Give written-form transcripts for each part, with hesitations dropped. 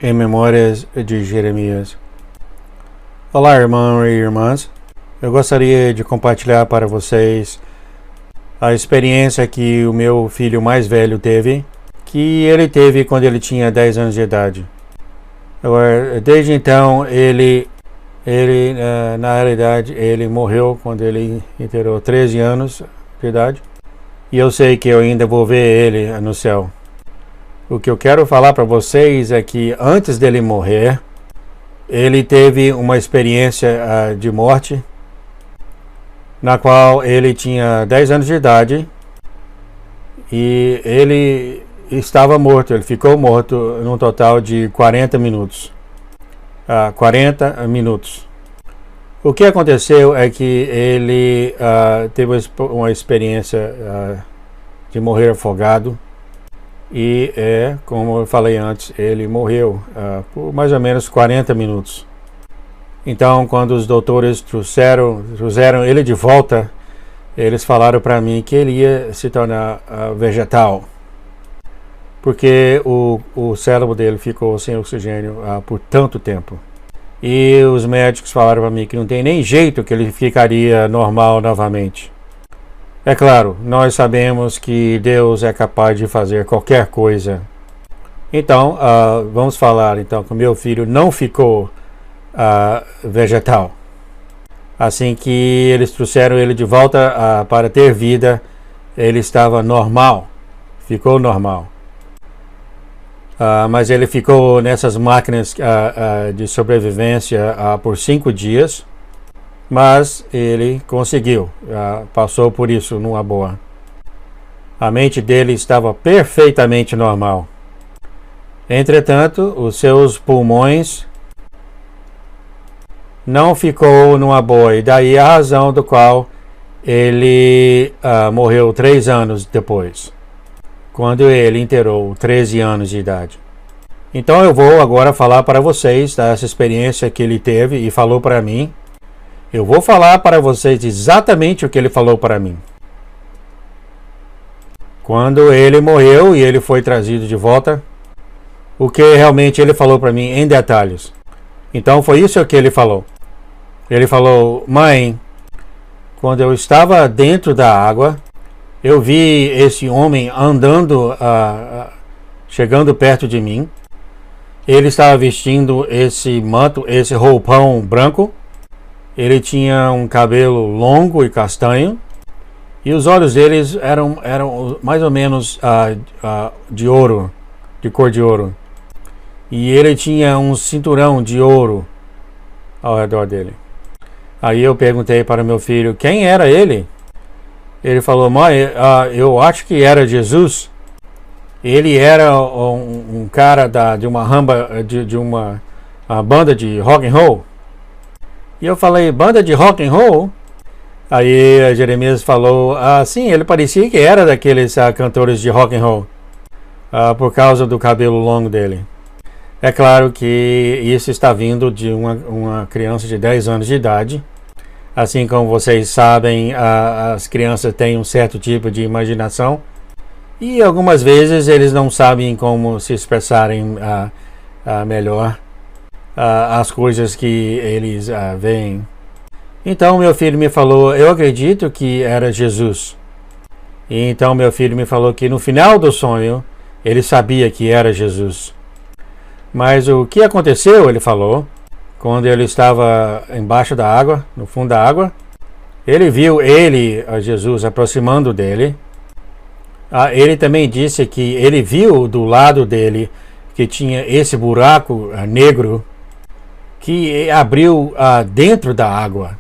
Em Memórias de Jeremias. Olá, irmãos e irmãs. Eu gostaria de compartilhar para vocês a experiência que o meu filho mais velho teve, que ele teve quando ele tinha 10 anos de idade. Desde então, na realidade, ele morreu quando ele inteirou 13 anos de idade. E eu sei que eu ainda vou ver ele no céu. O que eu quero falar para vocês é que antes dele morrer, ele teve uma experiência de morte, na qual ele tinha 10 anos de idade e ele estava morto. Ele ficou morto num total de 40 minutos. 40 minutos. O que aconteceu é que ele teve uma experiência de morrer afogado. E como eu falei antes, ele morreu por mais ou menos 40 minutos. Então, quando os doutores trouxeram ele de volta, eles falaram para mim que ele ia se tornar vegetal, porque o cérebro dele ficou sem oxigênio por tanto tempo. E os médicos falaram para mim que não tem nem jeito que ele ficaria normal novamente. É claro, nós sabemos que Deus é capaz de fazer qualquer coisa. Então, vamos falar então que o meu filho não ficou vegetal. Assim que eles trouxeram ele de volta para ter vida, ele estava normal, ficou normal. Mas ele ficou nessas máquinas de sobrevivência por 5 dias. Mas ele conseguiu, passou por isso numa boa. A mente dele estava perfeitamente normal. Entretanto, os seus pulmões não ficou numa boa. E daí a razão do qual ele morreu 3 anos depois, quando ele inteirou 13 anos de idade. Então eu vou agora falar para vocês dessa experiência que ele teve e falou para mim. Eu vou falar para vocês exatamente o que ele falou para mim. Quando ele morreu e ele foi trazido de volta, o que realmente ele falou para mim em detalhes. Então foi isso que ele falou. Ele falou: mãe, quando eu estava dentro da água, eu vi esse homem andando, chegando perto de mim. Ele estava vestindo esse manto, esse roupão branco. Ele tinha um cabelo longo e castanho, e os olhos deles eram mais ou menos de ouro, de cor de ouro. E ele tinha um cinturão de ouro ao redor dele. Aí eu perguntei para meu filho quem era ele. Ele falou: mãe, eu acho que era Jesus. Ele era um cara de uma banda de rock and roll. E eu falei: banda de rock and roll? Aí Jeremias falou: sim, ele parecia que era daqueles cantores de rock and roll, por causa do cabelo longo dele. É claro que isso está vindo de uma criança de 10 anos de idade. Assim como vocês sabem, as crianças têm um certo tipo de imaginação. E algumas vezes eles não sabem como se expressarem melhor as coisas que eles veem. Então meu filho me falou: eu acredito que era Jesus. E então meu filho me falou que no final do sonho ele sabia que era Jesus. Mas o que aconteceu, ele falou, quando ele estava embaixo da água, no fundo da água, ele viu Jesus, aproximando dele. Ele também disse que ele viu do lado dele que tinha esse buraco negro que abriu dentro da água.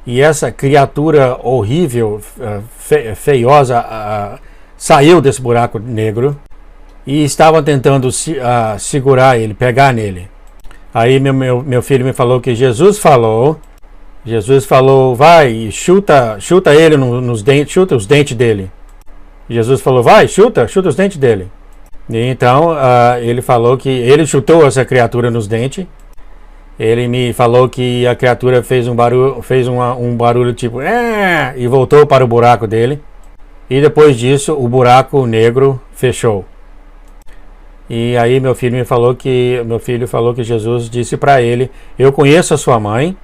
E essa criatura horrível, feiosa, saiu desse buraco negro e estava tentando segurar ele, pegar nele. Aí meu filho me falou que Jesus falou, vai, chuta ele nos dentes, chuta os dentes dele. Jesus falou: vai, chuta os dentes dele. E então ele falou que ele chutou essa criatura nos dentes. Ele me falou que a criatura fez um barulho tipo e voltou para o buraco dele. E depois disso o buraco negro fechou. E aí meu filho falou que Jesus disse para ele: eu conheço a sua mãe.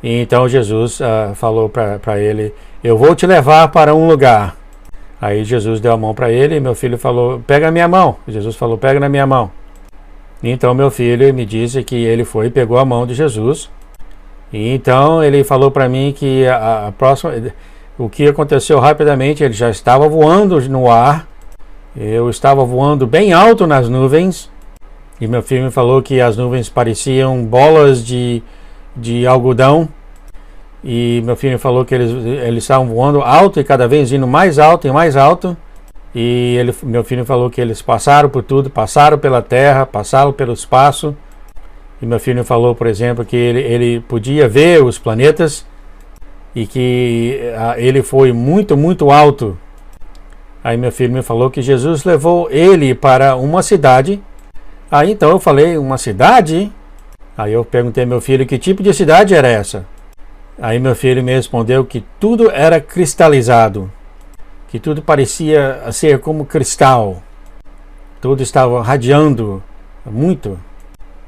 E então Jesus falou para ele: eu vou te levar para um lugar. Aí Jesus deu a mão para ele e meu filho falou: pega a minha mão. Jesus falou: pega na minha mão. Então meu filho me disse que ele foi e pegou a mão de Jesus. E então ele falou para mim que o que aconteceu rapidamente, ele já estava voando no ar. Eu estava voando bem alto nas nuvens. E meu filho me falou que as nuvens pareciam bolas de algodão. E meu filho falou que eles estavam voando alto e cada vez indo mais alto e mais alto. E meu filho falou que eles passaram por tudo, passaram pela terra, passaram pelo espaço. E meu filho falou, por exemplo, que ele podia ver os planetas e que ele foi muito, muito alto. Aí meu filho me falou que Jesus levou ele para uma cidade. Aí então eu falei: uma cidade? Aí eu perguntei ao meu filho que tipo de cidade era essa. Aí meu filho me respondeu que tudo era cristalizado, que tudo parecia ser como cristal, tudo estava radiando muito.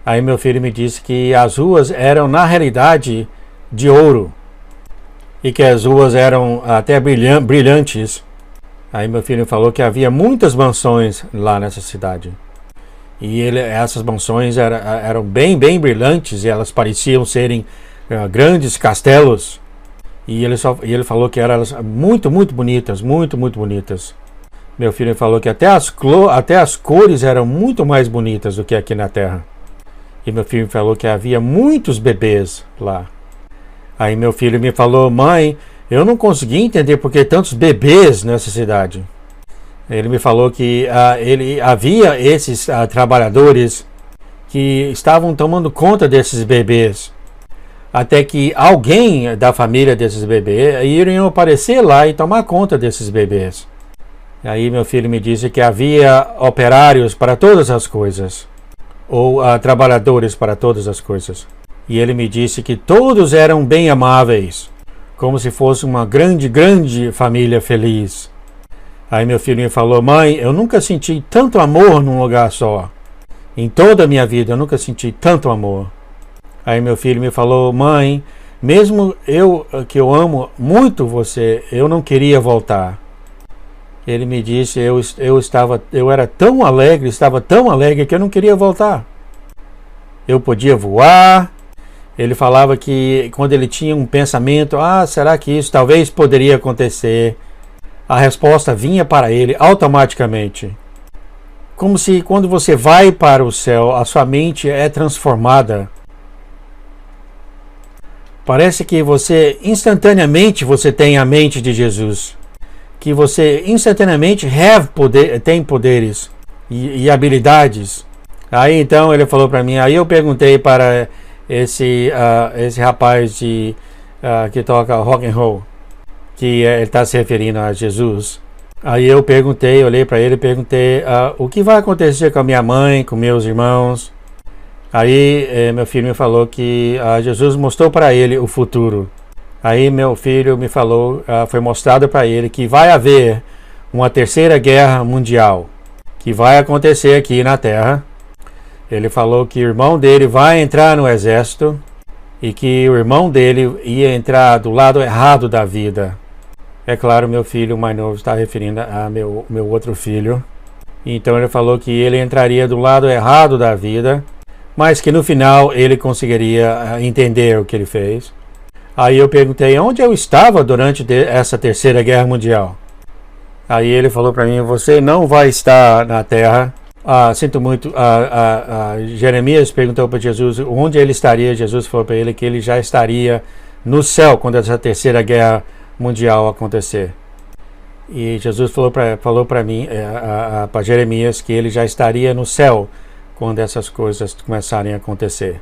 Aí meu filho me disse que as ruas eram na realidade de ouro e que as ruas eram até brilhantes. Aí meu filho falou que havia muitas mansões lá nessa cidade. E essas mansões eram bem, bem brilhantes e elas pareciam serem grandes castelos. E ele falou que eram muito, muito bonitas, muito, muito bonitas. Meu filho falou que até as cores eram muito mais bonitas do que aqui na Terra. E meu filho falou que havia muitos bebês lá. Aí meu filho me falou: mãe, eu não consegui entender por que tantos bebês nessa cidade. Ele me falou que havia esses trabalhadores que estavam tomando conta desses bebês. Até que alguém da família desses bebês iriam aparecer lá e tomar conta desses bebês. Aí meu filho me disse que havia operários para todas as coisas. Ou trabalhadores para todas as coisas. E ele me disse que todos eram bem amáveis, como se fosse uma grande, grande família feliz. Aí meu filho me falou: mãe, eu nunca senti tanto amor num lugar só. Em toda a minha vida eu nunca senti tanto amor. Aí meu filho me falou: mãe, mesmo que eu amo muito você, eu não queria voltar. Ele me disse: eu era tão alegre, estava tão alegre que eu não queria voltar. Eu podia voar. Ele falava que quando ele tinha um pensamento: será que isso talvez poderia acontecer? A resposta vinha para ele automaticamente. Como se quando você vai para o céu, a sua mente é transformada. Parece que instantaneamente você tem a mente de Jesus. Que você instantaneamente tem poderes e habilidades. Aí então ele falou para mim, aí eu perguntei para esse rapaz que toca rock and roll, que ele está se referindo a Jesus. Aí eu olhei para ele e perguntei o que vai acontecer com a minha mãe, com meus irmãos. Aí meu filho me falou que Jesus mostrou para ele o futuro. Aí meu filho me falou, foi mostrado para ele que vai haver uma terceira guerra mundial, que vai acontecer aqui na Terra. Ele falou que o irmão dele vai entrar no exército e que o irmão dele ia entrar do lado errado da vida. É claro, meu filho mais novo está referindo a meu outro filho. Então ele falou que ele entraria do lado errado da vida, mas que no final ele conseguiria entender o que ele fez. Aí eu perguntei onde eu estava durante essa terceira guerra mundial. Aí ele falou para mim, você não vai estar na terra. Sinto muito. Jeremias perguntou para Jesus onde ele estaria. Jesus falou para ele que ele já estaria no céu quando essa terceira guerra mundial acontecer. E Jesus falou para mim, para Jeremias, que ele já estaria no céu quando essas coisas começarem a acontecer.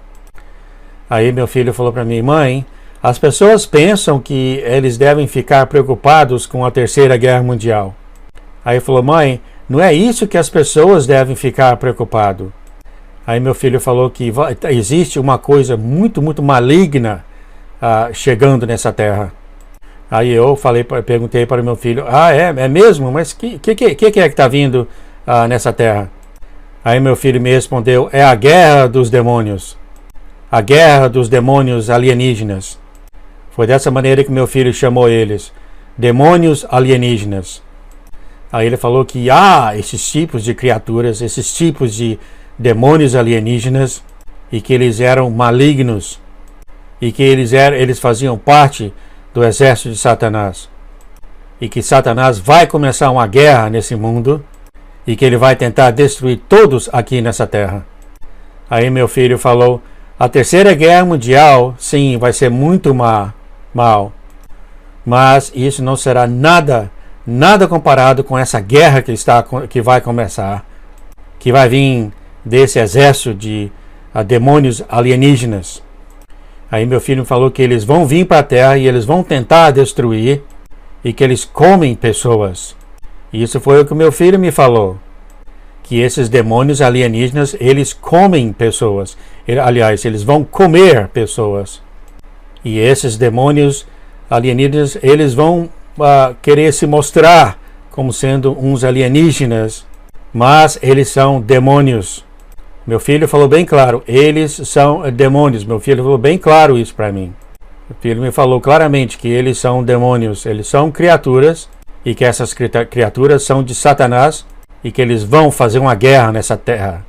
Aí meu filho falou para mim, mãe, as pessoas pensam que eles devem ficar preocupados com a terceira guerra mundial. Aí ele falou, mãe, não é isso que as pessoas devem ficar preocupados. Aí meu filho falou que existe uma coisa muito, muito maligna chegando nessa terra. Aí eu perguntei para o meu filho, é mesmo? Mas que é que está vindo nessa terra? Aí meu filho me respondeu: é a guerra dos demônios. A guerra dos demônios alienígenas. Foi dessa maneira que meu filho chamou eles, demônios alienígenas. Aí ele falou que há esses tipos de criaturas, esses tipos de demônios alienígenas, e que eles eram malignos, e que eles faziam parte do exército de Satanás, e que Satanás vai começar uma guerra nesse mundo, e que ele vai tentar destruir todos aqui nessa terra. Aí meu filho falou: a terceira guerra mundial, sim, vai ser muito mal, mas isso não será nada comparado com essa guerra que vai começar, que vai vir desse exército de demônios alienígenas. Aí meu filho falou que eles vão vir para a terra e eles vão tentar destruir, e que eles comem pessoas. Isso foi o que meu filho me falou, que esses demônios alienígenas, eles comem pessoas. Aliás, eles vão comer pessoas. E esses demônios alienígenas, eles vão querer se mostrar como sendo uns alienígenas, mas eles são demônios. Meu filho falou bem claro, eles são demônios. Meu filho falou bem claro isso para mim. Meu filho me falou claramente que eles são demônios, eles são criaturas, e que essas criaturas são de Satanás, e que eles vão fazer uma guerra nessa terra,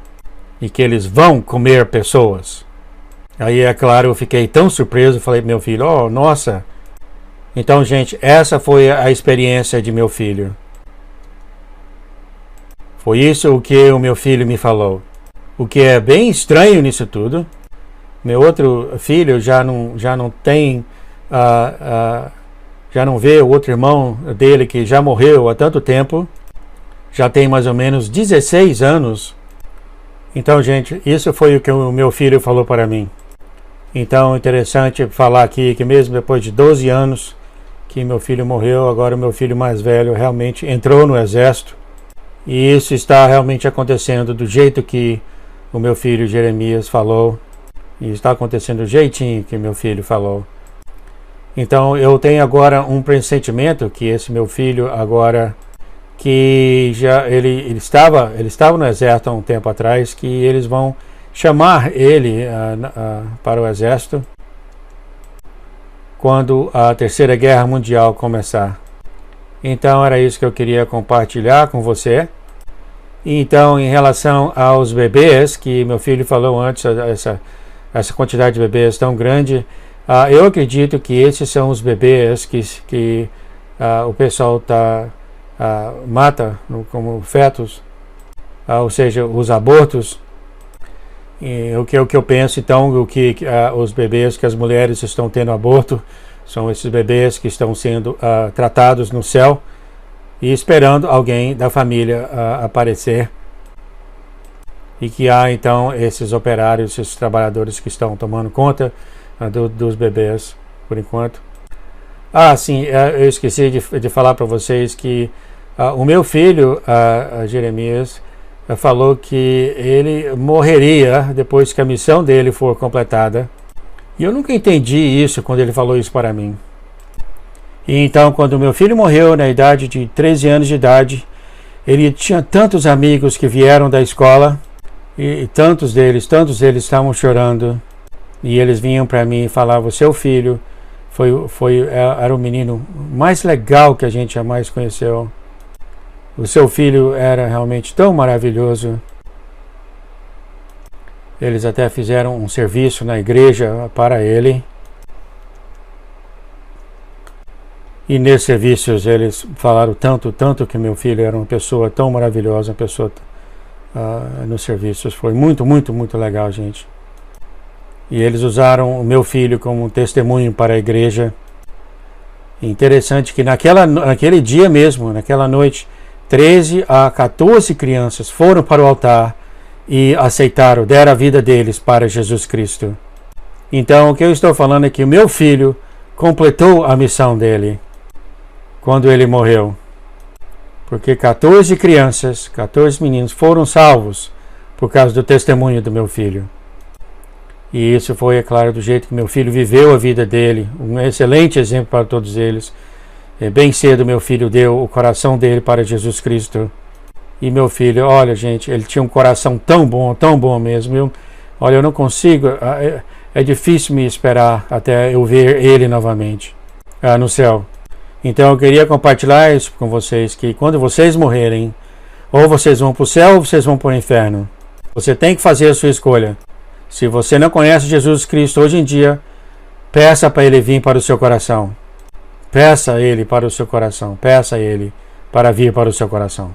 e que eles vão comer pessoas. Aí, é claro, eu fiquei tão surpreso, falei pro meu filho: oh, nossa. Então, gente, essa foi a experiência de meu filho. Foi isso o que o meu filho me falou. O que é bem estranho nisso tudo, meu outro filho já não tem, já não vê o outro irmão dele que já morreu há tanto tempo, já tem mais ou menos 16 anos. Então, gente, isso foi o que o meu filho falou para mim. Então, interessante falar aqui que mesmo depois de 12 anos que meu filho morreu, agora o meu filho mais velho realmente entrou no exército. E isso está realmente acontecendo do jeito que o meu filho Jeremias falou. E está acontecendo do jeitinho que meu filho falou. Então, eu tenho agora um pressentimento que esse meu filho agora, que já ele estava no exército há um tempo atrás, que eles vão chamar ele para o exército quando a Terceira Guerra Mundial começar. Então era isso que eu queria compartilhar com você. Então, em relação aos bebês, que meu filho falou antes, essa quantidade de bebês tão grande, eu acredito que esses são os bebês que o pessoal mata como fetos, ou seja, os abortos. E o que eu penso, então, os bebês que as mulheres estão tendo aborto são esses bebês que estão sendo tratados no céu e esperando alguém da família aparecer, e que há então esses operários, esses trabalhadores que estão tomando conta dos bebês por enquanto. Sim, eu esqueci de falar para vocês que o meu filho Jeremias falou que ele morreria depois que a missão dele for completada. E eu nunca entendi isso quando ele falou isso para mim. E então, quando meu filho morreu na idade de 13 anos de idade, ele tinha tantos amigos que vieram da escola, e tantos deles estavam chorando, e eles vinham para mim e falavam: seu filho era o menino mais legal que a gente jamais conheceu. O seu filho era realmente tão maravilhoso. Eles até fizeram um serviço na igreja para ele. E nesses serviços eles falaram tanto que meu filho era uma pessoa tão maravilhosa, uma pessoa nos serviços. Foi muito, muito, muito legal, gente. E eles usaram o meu filho como um testemunho para a igreja. Interessante que naquele dia mesmo, naquela noite, 13 a 14 crianças foram para o altar e deram a vida deles para Jesus Cristo. Então, o que eu estou falando é que o meu filho completou a missão dele quando ele morreu. Porque 14 crianças, 14 meninos foram salvos por causa do testemunho do meu filho. E isso foi, é claro, do jeito que meu filho viveu a vida dele. Um excelente exemplo para todos eles. Bem cedo meu filho deu o coração dele para Jesus Cristo. E meu filho, olha, gente, ele tinha um coração tão bom mesmo. Olha, eu não consigo, é difícil me esperar até eu ver ele novamente no céu. Então eu queria compartilhar isso com vocês, que quando vocês morrerem, ou vocês vão para o céu ou vocês vão para o inferno. Você tem que fazer a sua escolha. Se você não conhece Jesus Cristo hoje em dia, peça para ele vir para o seu coração. Peça a ele para o seu coração. Peça a ele para vir para o seu coração.